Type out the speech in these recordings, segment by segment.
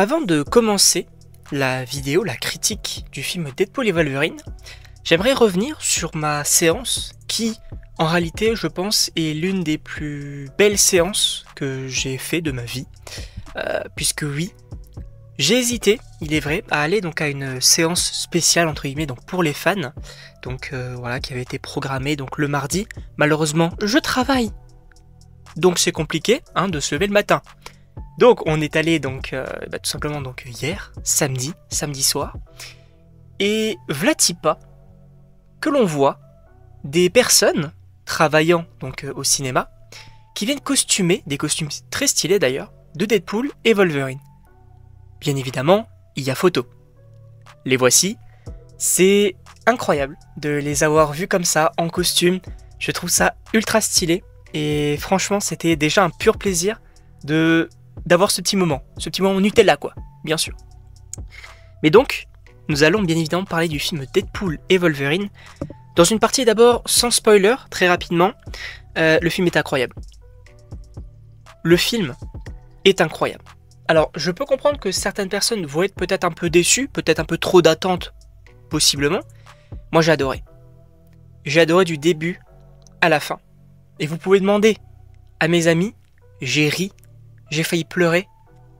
Avant de commencer la vidéo, la critique du film Deadpool et Wolverine, j'aimerais revenir sur ma séance qui, en réalité, je pense, est l'une des plus belles séances que j'ai fait de ma vie. Puisque oui, j'ai hésité, il est vrai, à aller donc à une séance spéciale entre guillemets donc pour les fans, donc voilà, qui avait été programmée donc le mardi. Malheureusement, je travaille, donc c'est compliqué de se lever le matin. Donc on est allé donc tout simplement donc hier, samedi soir, et vlatipa que l'on voit des personnes travaillant donc au cinéma qui viennent costumer, des costumes très stylés d'ailleurs, de Deadpool et Wolverine. Bien évidemment, il y a photo. Les voici. C'est incroyable de les avoir vus comme ça, en costume. Je trouve ça ultra stylé. Et franchement, c'était déjà un pur plaisir d'avoir ce petit moment Nutella quoi, bien sûr. Mais donc, nous allons bien évidemment parler du film Deadpool et Wolverine. Dans une partie d'abord, sans spoiler, très rapidement, le film est incroyable. Le film est incroyable. Alors, je peux comprendre que certaines personnes vont être peut-être un peu déçues, peut-être un peu trop d'attente, possiblement. Moi, j'ai adoré. J'ai adoré du début à la fin. Et vous pouvez demander à mes amis, j'ai ri, j'ai failli pleurer,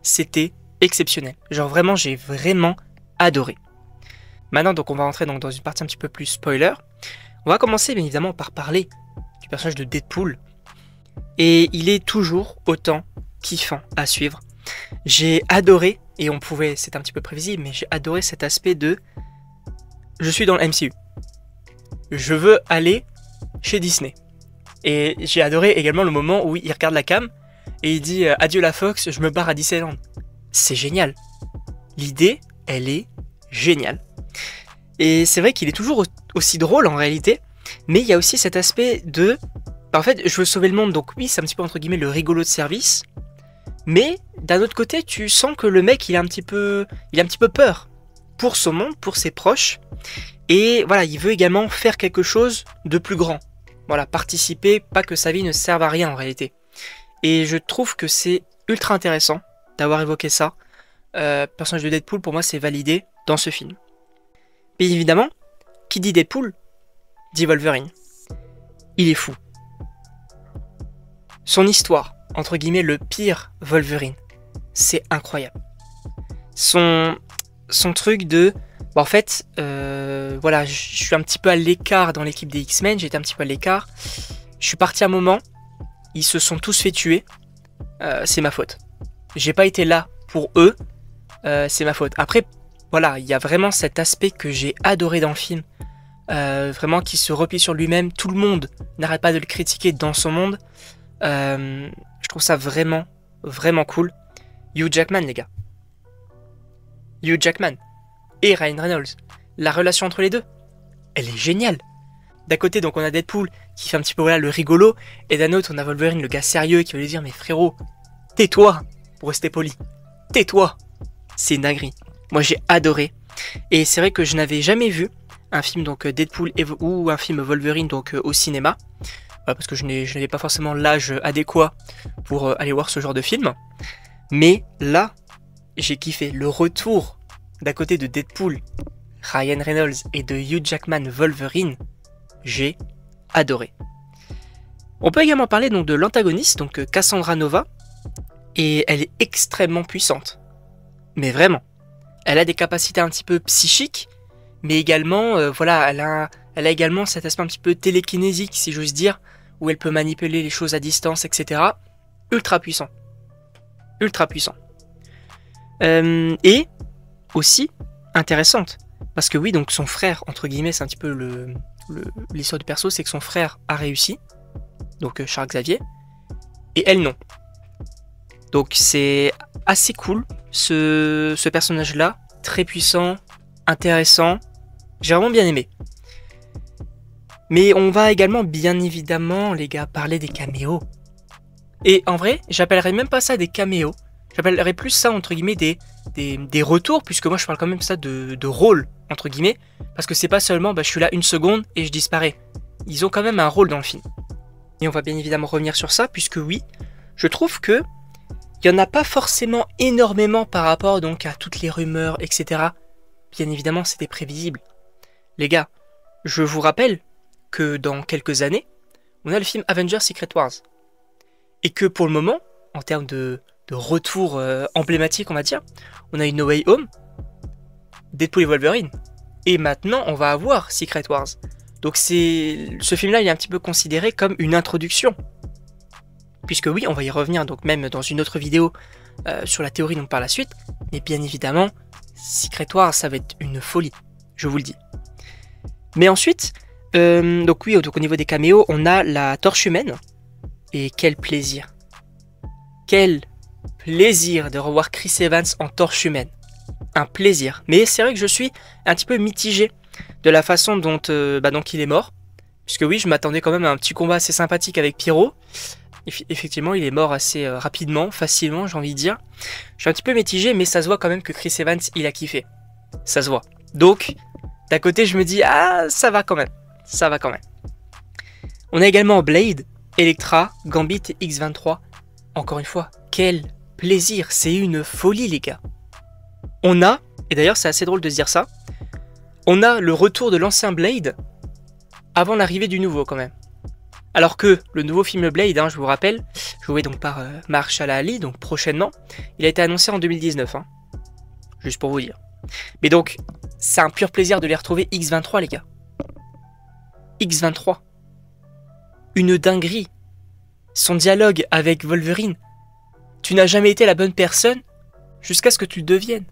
c'était exceptionnel. Genre vraiment, j'ai vraiment adoré. Maintenant, donc, on va rentrer donc dans une partie un petit peu plus spoiler. On va commencer bien évidemment par parler du personnage de Deadpool. Et il est toujours autant kiffant à suivre. J'ai adoré, et c'est un petit peu prévisible, mais j'ai adoré cet aspect de je suis dans le MCU. Je veux aller chez Disney. Et j'ai adoré également le moment où il regarde la cam et il dit adieu la Fox, je me barre à Disneyland. C'est génial. L'idée, elle est géniale. Et c'est vrai qu'il est toujours aussi drôle en réalité, mais il y a aussi cet aspect de en fait, je veux sauver le monde, donc oui, c'est un petit peu entre guillemets le rigolo de service. Mais d'un autre côté, tu sens que le mec, il a un petit peu peur pour son monde, pour ses proches. Et voilà, il veut également faire quelque chose de plus grand. Voilà, participer, pas que sa vie ne serve à rien en réalité. Et je trouve que c'est ultra intéressant d'avoir évoqué ça. Le personnage de Deadpool, pour moi, c'est validé dans ce film. Mais évidemment, qui dit Deadpool, dit Wolverine. Il est fou. Son histoire, entre guillemets le pire Wolverine, c'est incroyable. Son truc de en fait voilà, je suis un petit peu à l'écart dans l'équipe des X-Men, j'étais un petit peu à l'écart, je suis parti un moment, ils se sont tous fait tuer, c'est ma faute, j'ai pas été là pour eux, c'est ma faute. Après voilà, il y a vraiment cet aspect que j'ai adoré dans le film, vraiment qui se replie sur lui-même, tout le monde n'arrête pas de le critiquer dans son monde. Je trouve ça vraiment, vraiment cool. Hugh Jackman, les gars. Hugh Jackman et Ryan Reynolds. La relation entre les deux, elle est géniale. D'un côté, donc, on a Deadpool qui fait un petit peu voilà, le rigolo. Et d'un autre, on a Wolverine, le gars sérieux, qui va lui dire mais frérot, tais-toi, pour rester poli. Tais-toi. C'est une dinguerie. Moi, j'ai adoré. Et c'est vrai que je n'avais jamais vu un film donc Deadpool ou un film Wolverine donc au cinéma. Parce que je n'avais pas forcément l'âge adéquat pour aller voir ce genre de film. Mais là, j'ai kiffé le retour d'à côté de Deadpool, Ryan Reynolds et de Hugh Jackman Wolverine. J'ai adoré. On peut également parler donc de l'antagoniste, donc Cassandra Nova. Et elle est extrêmement puissante. Mais vraiment. Elle a des capacités un petit peu psychiques. Mais également, voilà, elle a également cet aspect un petit peu télékinésique, si j'ose dire, où elle peut manipuler les choses à distance, etc. Ultra puissant. Ultra puissant. Et aussi intéressante. Parce que oui, donc son frère, entre guillemets, c'est un petit peu l'histoire du perso, c'est que son frère a réussi. Donc Charles Xavier. Et elle non. Donc c'est assez cool, ce personnage-là. Très puissant, intéressant. J'ai vraiment bien aimé. Mais on va également, bien évidemment, les gars, parler des caméos. Et en vrai, j'appellerais même pas ça des caméos. J'appellerais plus ça, entre guillemets, des retours, puisque moi je parle quand même ça de rôle, entre guillemets. Parce que c'est pas seulement, je suis là une seconde et je disparais. Ils ont quand même un rôle dans le film. Et on va bien évidemment revenir sur ça, puisque oui, je trouve que Il n'y en a pas forcément énormément par rapport donc à toutes les rumeurs, etc. Bien évidemment, c'était prévisible. Les gars, je vous rappelle que dans quelques années, on a le film Avengers Secret Wars. Et que pour le moment, en termes de retour emblématique, on va dire, on a une No Way Home, Deadpool et Wolverine. Et maintenant, on va avoir Secret Wars. Donc ce film-là, il est un petit peu considéré comme une introduction. Puisque oui, on va y revenir donc même dans une autre vidéo sur la théorie donc par la suite. Mais bien évidemment, Secret Wars, ça va être une folie, je vous le dis. Mais ensuite, donc oui, donc au niveau des caméos, on a la Torche Humaine. Et quel plaisir. Quel plaisir de revoir Chris Evans en Torche Humaine. Un plaisir. Mais c'est vrai que je suis un petit peu mitigé de la façon dont donc il est mort. Puisque oui, je m'attendais quand même à un petit combat assez sympathique avec Pyro. Effectivement, il est mort assez rapidement, facilement, j'ai envie de dire. Je suis un petit peu mitigé, mais ça se voit quand même que Chris Evans, il a kiffé. Ça se voit. Donc, d'un côté, je me dis, ah, ça va quand même. Ça va quand même. On a également Blade, Elektra, Gambit et X-23. Encore une fois, quel plaisir. C'est une folie, les gars. On a, et d'ailleurs, c'est assez drôle de se dire ça, on a le retour de l'ancien Blade avant l'arrivée du nouveau, quand même. Alors que le nouveau film Blade, je vous rappelle, joué donc par Mahershala Ali, donc prochainement, il a été annoncé en 2019, juste pour vous dire. Mais donc, c'est un pur plaisir de les retrouver X-23, les gars. X-23. Une dinguerie. Son dialogue avec Wolverine. Tu n'as jamais été la bonne personne jusqu'à ce que tu le deviennes.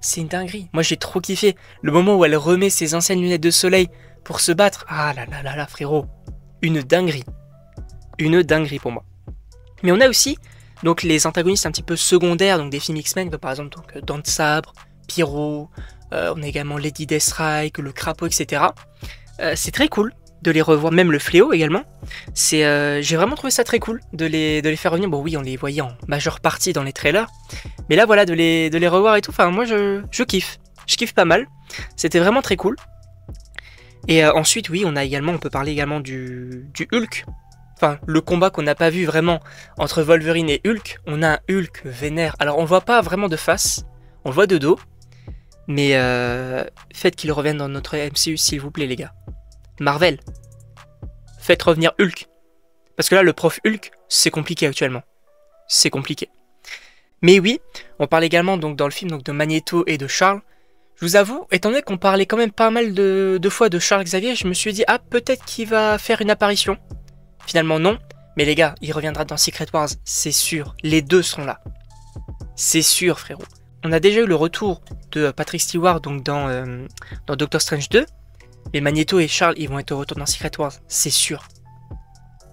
C'est une dinguerie. Moi, j'ai trop kiffé. Le moment où elle remet ses anciennes lunettes de soleil pour se battre. Ah là là là là, frérot. Une dinguerie. Une dinguerie pour moi. Mais on a aussi donc les antagonistes un petit peu secondaires, donc des films X-Men, comme par exemple donc, Dents de Sabre, Pyro, on a également Lady Deathstrike, le Crapaud, etc. C'est très cool de les revoir, même le Fléau également. J'ai vraiment trouvé ça très cool de les faire revenir. Bon oui, on les voyait en majeure partie dans les trailers, mais là voilà, de les revoir et tout, enfin moi je kiffe. Je kiffe pas mal. C'était vraiment très cool. Et ensuite, oui, on peut parler également du Hulk. Enfin, le combat qu'on n'a pas vu vraiment entre Wolverine et Hulk. On a un Hulk vénère. Alors, on le voit pas vraiment de face. On le voit de dos. Mais faites qu'il revienne dans notre MCU, s'il vous plaît, les gars. Marvel, faites revenir Hulk. Parce que là, le prof Hulk, c'est compliqué actuellement. C'est compliqué. Mais oui, on parle également donc dans le film donc, de Magneto et de Charles. Je vous avoue, étant donné qu'on parlait quand même pas mal de fois de Charles Xavier, je me suis dit, ah, peut-être qu'il va faire une apparition. Finalement, non. Mais les gars, il reviendra dans Secret Wars, c'est sûr. Les deux seront là. C'est sûr, frérot. On a déjà eu le retour de Patrick Stewart donc dans Doctor Strange 2. Mais Magneto et Charles, ils vont être au retour dans Secret Wars, c'est sûr.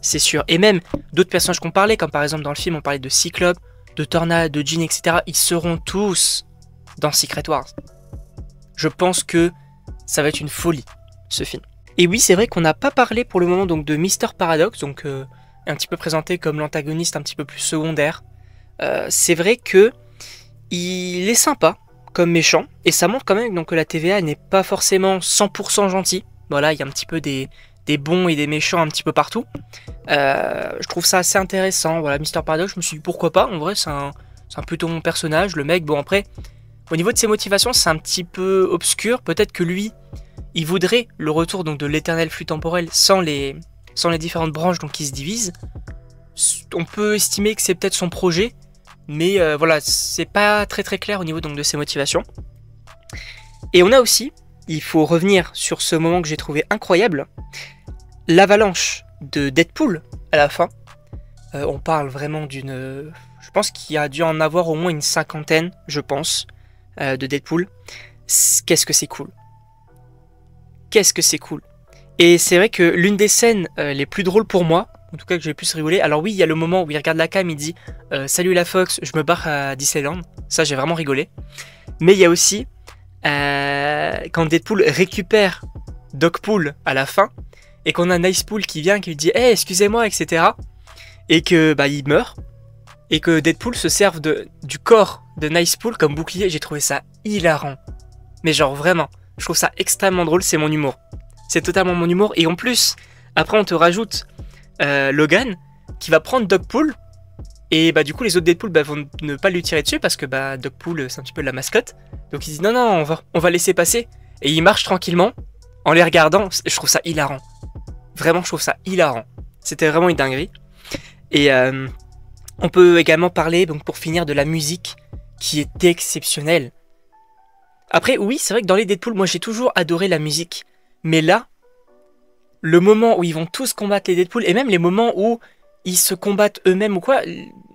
C'est sûr. Et même d'autres personnages qu'on parlait, comme par exemple dans le film, on parlait de Cyclope, de Tornade, de Jean, etc. Ils seront tous dans Secret Wars. Je pense que ça va être une folie, ce film. Et oui, c'est vrai qu'on n'a pas parlé pour le moment donc, de Mister Paradox, donc un petit peu présenté comme l'antagoniste un petit peu plus secondaire. C'est vrai que il est sympa comme méchant, et ça montre quand même donc, que la TVA n'est pas forcément 100% gentil. Voilà, il y a un petit peu des bons et des méchants un petit peu partout. Je trouve ça assez intéressant. Voilà, Mister Paradox, je me suis dit pourquoi pas. En vrai, c'est un plutôt mon personnage. Le mec, bon après, au niveau de ses motivations, c'est un petit peu obscur. Peut-être que lui, il voudrait le retour donc, de l'éternel flux temporel sans les différentes branches donc, qui se divisent. On peut estimer que c'est peut-être son projet. Mais voilà, c'est pas très très clair au niveau donc, de ses motivations. Et on a aussi, il faut revenir sur ce moment que j'ai trouvé incroyable, l'avalanche de Deadpool à la fin. On parle vraiment d'une... Je pense qu'il y a dû en avoir au moins une cinquantaine, je pense, de Deadpool. Qu'est-ce que c'est cool. Qu'est-ce que c'est cool. Et c'est vrai que l'une des scènes les plus drôles pour moi, en tout cas que j'ai le plus rigolé, alors oui, il y a le moment où il regarde la cam, il dit « Salut la Fox, je me barre à Disneyland ». Ça, j'ai vraiment rigolé. Mais il y a aussi quand Deadpool récupère Dogpool à la fin, et qu'on a Nicepool qui vient, qui lui dit hey, excusez-moi, etc. Et que il meurt, et que Deadpool se serve du corps de Nicepool comme bouclier. J'ai trouvé ça hilarant. Mais genre vraiment, je trouve ça extrêmement drôle, c'est mon humour. C'est totalement mon humour, et en plus, après on te rajoute Logan, qui va prendre Dogpool, Et bah du coup les autres Deadpool vont ne pas lui tirer dessus parce que bah Dogpool c'est un petit peu la mascotte. Donc ils disent non non on va laisser passer. Et ils marchent tranquillement en les regardant. Je trouve ça hilarant. Vraiment je trouve ça hilarant. C'était vraiment une dinguerie. Et on peut également parler donc pour finir de la musique qui est exceptionnelle. Après oui c'est vrai que dans les Deadpool moi j'ai toujours adoré la musique. Mais là le moment où ils vont tous combattre les Deadpool et même les moments où ils se combattent eux-mêmes ou quoi,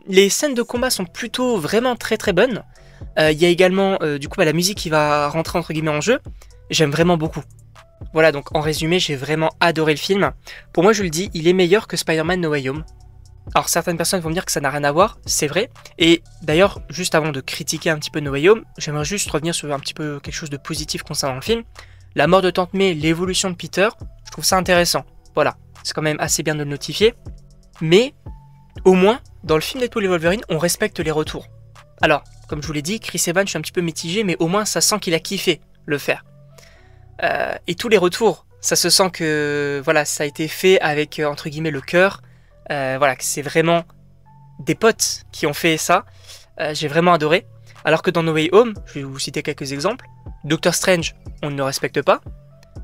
les scènes de combat sont plutôt vraiment très très bonnes. Il y a également du coup la musique qui va rentrer entre guillemets en jeu. J'aime vraiment beaucoup. Voilà, donc en résumé, j'ai vraiment adoré le film. Pour moi, je le dis, il est meilleur que Spider-Man No Way Home. Alors certaines personnes vont me dire que ça n'a rien à voir, c'est vrai. Et d'ailleurs, juste avant de critiquer un petit peu No Way Home, j'aimerais juste revenir sur un petit peu quelque chose de positif concernant le film. La mort de Tante May, l'évolution de Peter, je trouve ça intéressant. Voilà, c'est quand même assez bien de le notifier. Mais, au moins, dans le film Deadpool et Wolverine, on respecte les retours. Alors, comme je vous l'ai dit, Chris Evans, je suis un petit peu mitigé, mais au moins ça sent qu'il a kiffé le faire. Et tous les retours, ça se sent que voilà, ça a été fait avec, entre guillemets, le cœur. Voilà, que c'est vraiment des potes qui ont fait ça. J'ai vraiment adoré. Alors que dans No Way Home, je vais vous citer quelques exemples. Doctor Strange, on ne le respecte pas.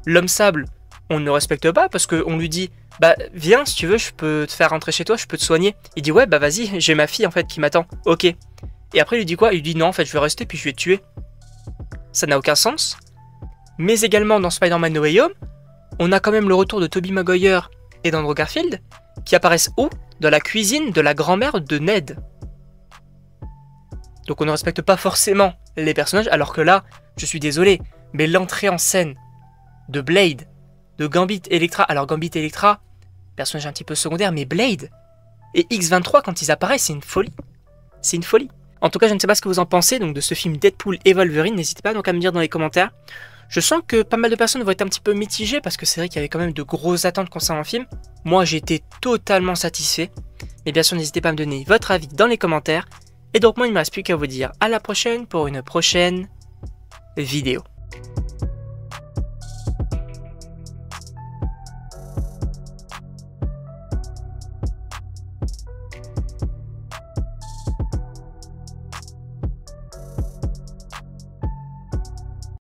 L'Homme Sable, on ne le respecte pas parce qu'on lui dit bah viens si tu veux, je peux te faire rentrer chez toi, je peux te soigner. Il dit ouais bah vas-y, j'ai ma fille en fait qui m'attend. Ok. Et après il lui dit quoi? Il lui dit non en fait je vais rester puis je vais te tuer. Ça n'a aucun sens. Mais également dans Spider-Man No Way Home, on a quand même le retour de Tobey Maguire et d'Andrew Garfield qui apparaissent où? Dans la cuisine de la grand-mère de Ned. Donc on ne respecte pas forcément les personnages alors que là, je suis désolé, mais l'entrée en scène de Blade, de Gambit Elektra, alors Gambit Elektra, personnage un petit peu secondaire, mais Blade et X-23 quand ils apparaissent, c'est une folie. C'est une folie. En tout cas, je ne sais pas ce que vous en pensez donc de ce film Deadpool et Wolverine, n'hésitez pas donc à me dire dans les commentaires. Je sens que pas mal de personnes vont être un petit peu mitigées parce que c'est vrai qu'il y avait quand même de grosses attentes concernant le film. Moi, j'ai été totalement satisfait. Mais bien sûr, n'hésitez pas à me donner votre avis dans les commentaires. Et donc moi, il ne me reste plus qu'à vous dire à la prochaine pour une prochaine vidéo.